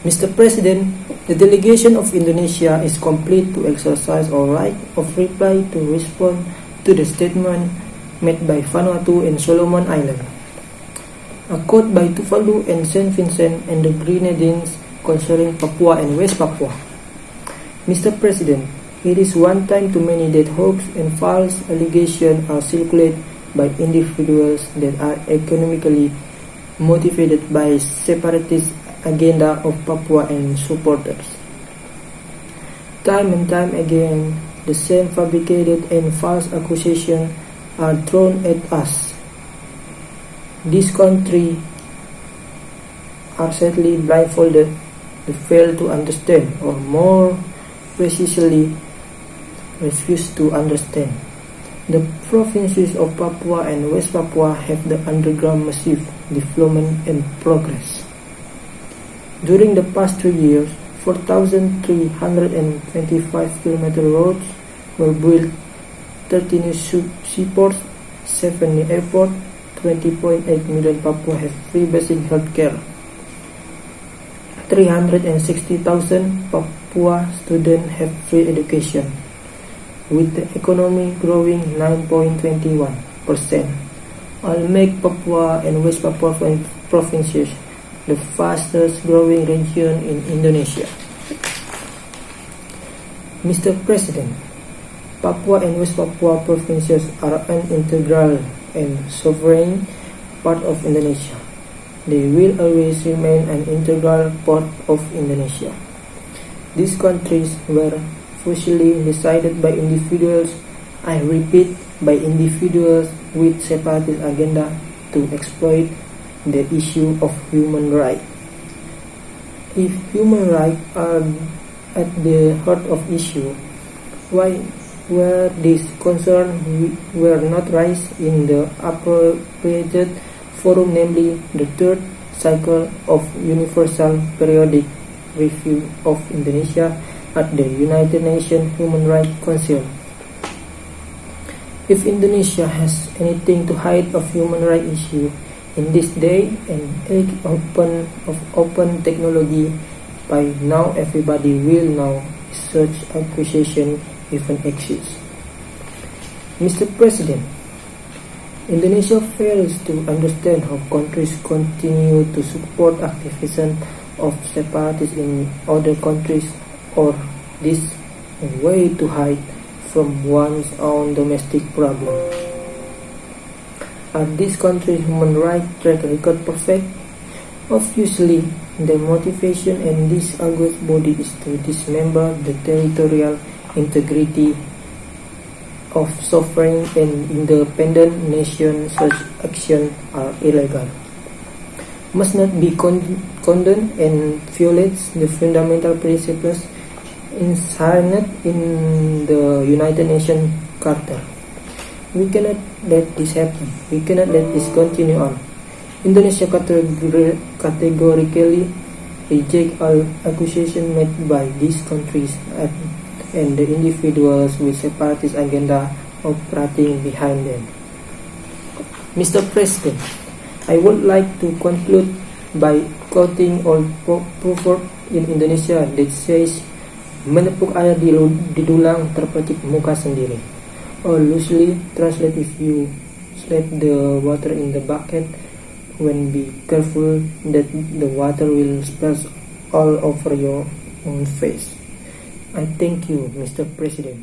Mr. President, the delegation of Indonesia is complete to exercise our right of reply to respond to the statement made by Vanuatu and Solomon Islands, a quote by Tuvalu and Saint Vincent and the Grenadines concerning Papua and West Papua. Mr. President, it is one time too many that hoax and false allegations are circulated by individuals that are economically motivated by separatist agenda of Papua and supporters. Time and time again, the same fabricated and false accusations are thrown at us. This country are sadly blindfolded to fail to understand, or more precisely, refuse to understand. The provinces of Papua and West Papua have the undergone massive development and progress. During the past 3 years, 4,325 km roads were built, 30 new seaports, 7 new airports, 20.8 million Papua have free basic health care. 360,000 Papua students have free education, with the economy growing 9.21%. I'll make Papua and West Papua provinces the fastest growing region in Indonesia. Mr. President, Papua and West Papua provinces are an integral and sovereign part of Indonesia. They will always remain an integral part of Indonesia. These countries were officially decided by individuals, I repeat, by individuals with separatist agenda to exploit the issue of human rights. If human rights are at the heart of issue, why were these concerns were not raised in the appropriate forum, namely the third cycle of Universal Periodic Review of Indonesia at the United Nations Human Rights Council? If Indonesia has anything to hide of human rights issue in this day and age of open technology, by now everybody will know such accusation even exists. Mr. President, Indonesia fails to understand how countries continue to support activism of separatists in other countries, or this a way to hide from one's own domestic problem. Are these countries' human rights track record perfect? Obviously, the motivation in this august body is to dismember the territorial integrity of sovereign and independent nations. Such actions are illegal, must not be condoned, and violates the fundamental principles enshrined in the United Nations Charter. We cannot let this happen. We cannot let this continue on. Indonesia categorically rejects all accusations made by these countries and the individuals with separatist agenda operating behind them. Mr. President, I would like to conclude by quoting old proverb in Indonesia that says, menepuk air di dulang terpercik muka sendiri. Or loosely translate, if you slap the water in the bucket, when be careful that the water will splash all over your own face. I thank you, Mr. President.